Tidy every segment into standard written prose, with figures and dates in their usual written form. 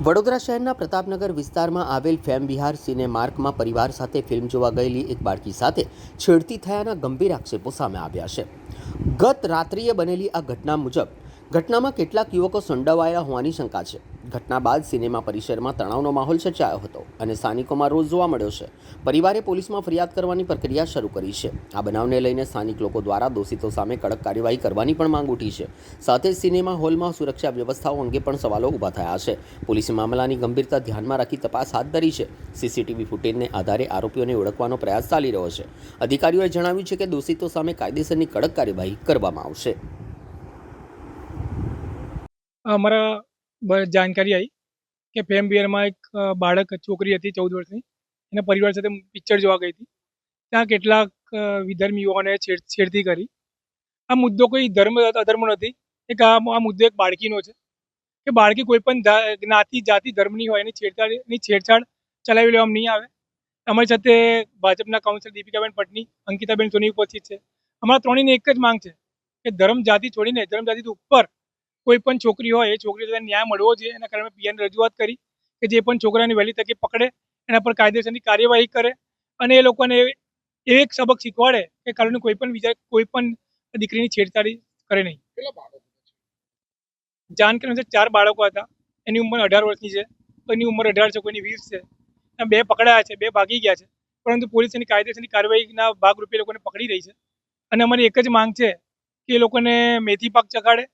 વડોદરા શહેરના પ્રતાપનગર વિસ્તારમાં આવેલ ફેમ વિહાર સિનેમાર્કમાં પરિવાર સાથે ફિલ્મ જોવા ગયેલી એક બાળકી સાથે છેડતી થયાના ગંભીર આક્ષેપો સામે આવ્યા છે. ગત રાત્રિએ બનેલી આ ઘટના મુજબ ઘટનામાં કેટલાક યુવકો સંડોવાયેલા હોવાની શંકા છે. ઘટના બાદ સિનેમા પરિસરમાં તણાવનો માહોલ સર્જાયો હતો અને સ્થાનિકોમાં રોષ જોવા મળ્યો છે. પરિવારે પોલીસમાં ફરિયાદ કરવાની પ્રક્રિયા શરૂ કરી છે. આ બનાવને લઈને સ્થાનિક લોકો દ્વારા દોષિતો સામે કડક કાર્યવાહી કરવાની પણ માંગ ઉઠી છે. સાથે જ સિનેમા હોલમાં સુરક્ષા વ્યવસ્થાઓ અંગે પણ સવાલો ઊભા થયા છે. પોલીસે મામલાની ગંભીરતા ધ્યાનમાં રાખી તપાસ હાથ ધરી છે. સીસીટીવી ફૂટેજને આધારે આરોપીઓને ઓળખવાનો પ્રયાસ ચાલી રહ્યો છે. અધિકારીઓએ જણાવ્યું છે કે દોષિતો સામે કાયદેસરની કડક કાર્યવાહી કરવામાં આવશે. અમારા જાણકારી આવી કે ફેમ વિહારમાં એક બાળક છોકરી હતી 14 વર્ષની, એના પરિવાર સાથે પિક્ચર જોવા ગઈ હતી. ત્યાં કેટલાક વિધર્મી યુવાનોએ છેડતી કરી. આ મુદ્દો કોઈ ધર્મ અધર્મ નથી. આ મુદ્દો એક બાળકીનો છે કે બાળકી કોઈ પણ જ્ઞાતિ જાતિ ધર્મની હોય એની છેડછાડ ચલાવી લેવામાં નહીં આવે. અમારી સાથે ભાજપના કાઉન્સિલર દીપિકાબેન પટની, અંકિતાબેન સોની ઉપસ્થિત છે. અમારા ત્રણેયની એક જ માંગ છે કે ધર્મ જાતિ છોડીને ધર્મ જાતિ ઉપર કોઈ પણ છોકરી હોય એ છોકરી સાથે ન્યાય મળવો જોઈએ. એના કારણે પીએન રજૂઆત કરી કે જે પણ છોકરાને વહેલી તકે પકડે, એના પર કાયદેસરની કાર્યવાહી કરે અને એ લોકોને એક સબક શીખવાડે કે કારણે કોઈ પણ દીકરીની છેડછાડી કરે નહીં. જાણકારી અનુસાર 4 બાળકો હતા. એની ઉંમર 18 વર્ષની છે, કોઈની ઉંમર 18 છે, કોઈની 20 છે. 2 પકડાયા છે, 2 ભાગી ગયા છે, પરંતુ પોલીસ એની કાયદેસરની કાર્યવાહીના ભાગરૂપે એ લોકોને પકડી રહી છે. અને અમારી એક જ માંગ છે કે એ લોકોને મેથી પાક ચખાડે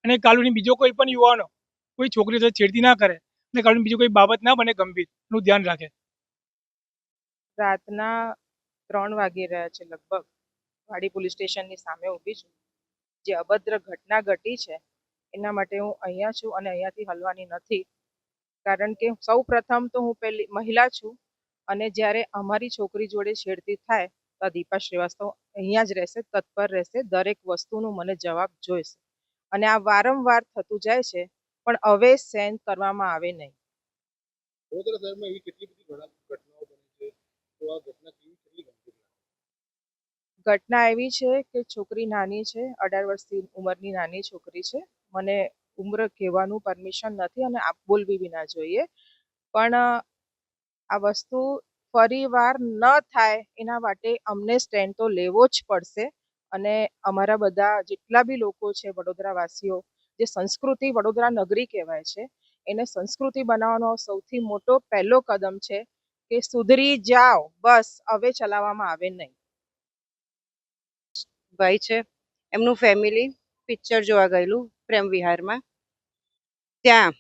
અને કાલની બીજો કોઈ પણ યુવાનો કોઈ છોકરી સાથે છેડતી ના કરે અને કાલની બીજું કોઈ બાબત ના બને ગંભીરનું ધ્યાન રાખે. રાતના 3 વાગી રહ્યા છે લગભગ. વાડી પોલીસ સ્ટેશનની સામે ઊભી છું. જે અભદ્ર ઘટના ઘટી છે એના માટે હું અહીંયા છું અને અહીંયાથી હલવાની નથી. કારણ કે સૌ પ્રથમ તો હું પહેલી મહિલા છું અને જ્યારે અમારી છોકરી જોડે છેડતી થાય તો દીપા શ્રીવાસ્તવ અહીંયા જ રહેશે, તત્પર રહેશે. દરેક વસ્તુનું મને જવાબ જોઈશે અને આ વારંવાર થતું જાય છે, પણ હવે સહન કરવામાં આવે નહીં. વડોદરા શહેરમાં એવી કેટલી બધી ઘટનાઓ બની છે, તો આ ઘટના કેટલી ગંભીર? ઘટના એવી છે કે છોકરી નાની છે, 18 વર્ષની ઉંમરની નાની છોકરી છે. મને ઉંમર કહેવાનું પરમિશન નથી અને આપ બોલવી બી ના જોઈએ, પણ આ વસ્તુ ફરી વાર ન થાય એના માટે અમને સ્ટેન્ડ તો લેવો જ પડશે. અને અમારા બધા જેટલા બી લોકો છે વડોદરાવાસીઓ, જે સંસ્કૃતિ વડોદરા નગરી કહેવાય છે, એને સંસ્કૃતિ બનાવવાનો સૌથી મોટો પહેલો કદમ છે કે સુધરી જાઓ, બસ હવે ચલાવવામાં આવે નહીં. ભાઈ છે, એમનું ફેમિલી પિક્ચર જોવા ગયેલું પ્રેમ વિહારમાં. ત્યાં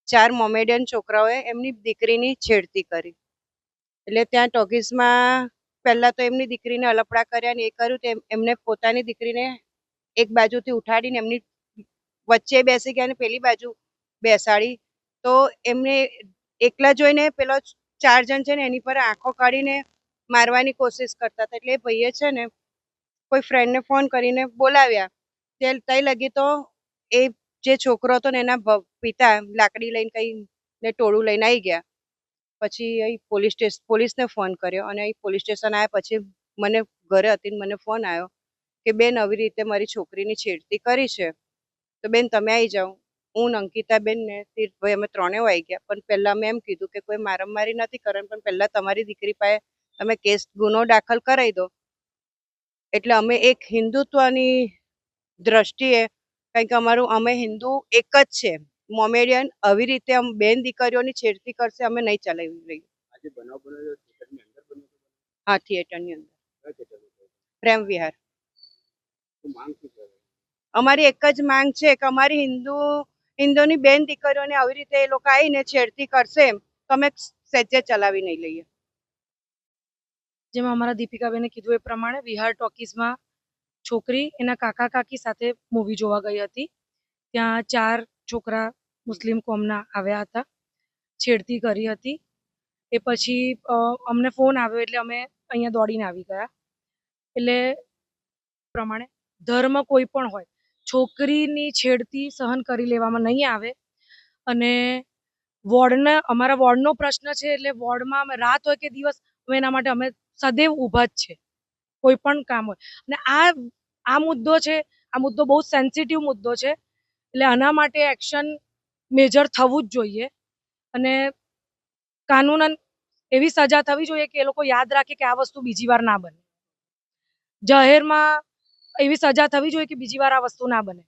4 મોમેડિયન છોકરાઓએ એમની દીકરીની છેડતી કરી. એટલે ત્યાં ટોકીઝમાં પહેલા તો એમની દીકરીને અલપડા કર્યા ને એ કર્યું, તો એમને પોતાની દીકરીને એક બાજુથી ઉઠાડીને એમની વચ્ચે બેસી ગયા અને પેલી બાજુ બેસાડી. તો એમને એકલા જોઈને પેલો 4 જણ છે ને એની પર આંખો કાઢીને મારવાની કોશિશ કરતા હતા. એટલે એ ભાઈએ છે ને કોઈ ફ્રેન્ડને ફોન કરીને બોલાવ્યા. તઈ લગી તો એ જે છોકરો હતો ને એના પિતા લાકડી લઈને કઈ ને ટોળું લઈને આવી ગયા. પછી અહીં પોલીસને ફોન કર્યો અને અહીં પોલીસ સ્ટેશન આવ્યા પછી મને ઘરે હતી મને ફોન આવ્યો કે બેન આવી રીતે મારી છોકરીની છેડતી કરી છે, તો બેન તમે આવી જાઓ. હું અંકિતાબેન ને તીર્થભાઈ અમે ત્રણેય આવી ગયા. પણ પહેલા મેં એમ કીધું કે કોઈ મારામારી નથી કરવાની, પણ પહેલા તમારી દીકરી પાસે તમે ગુનો દાખલ કરાવી દો. એટલે અમે એક હિન્દુત્વની દ્રષ્ટિએ, કારણ કે અમે હિન્દુ એક જ છે, મોમેડિયન આવી રીતે બેન દીકરીઓની છેડતી કરશે અમે નહીં ચલાવી રહી. હા, થિયેટરની અંદર પ્રેમ વિહાર. અમારી એક જ માંગ છે કે અમારી હિન્દુની બેન દીકરીઓને આવી રીતે એ લોકો આવીને છેડતી કરશે તો અમે સહેજે ચલાવી નહીં લઈએ. જેમાં અમારા દીપિકાબેને કીધું એ પ્રમાણે વિહાર ટોકીઝમાં છોકરી એના કાકા કાકી સાથે મૂવી જોવા ગઈ હતી. ત્યાં 4 છોકરા મુસ્લિમ કોમના આવ્યા હતા, છેડતી કરી હતી. એ પછી અમને ફોન આવ્યો એટલે અમે અહીંયા દોડીને આવી ગયા. એટલે પ્રમાણે ધર્મ કોઈ પણ હોય, છોકરીની છેડતી સહન કરી લેવામાં નહીં આવે. અને અમારા વોર્ડનો પ્રશ્ન છે એટલે વોર્ડમાં અમે રાત હોય કે દિવસ અમે એના માટે અમે સદૈવ ઊભા જ છે, કોઈ પણ કામ હોય. અને આ મુદ્દો છે, આ મુદ્દો બહુ સેન્સિટિવ મુદ્દો છે, એટલે આના માટે એક્શન મેજર થવું જ જોઈએ. અને કાનૂનન એવી સજા થવી જોઈએ કે એ લોકો યાદ રાખે કે આ વસ્તુ બીજી વાર ના બને. જાહેરમાં એવી સજા થવી જોઈએ કે બીજી વાર આ વસ્તુ ના બને.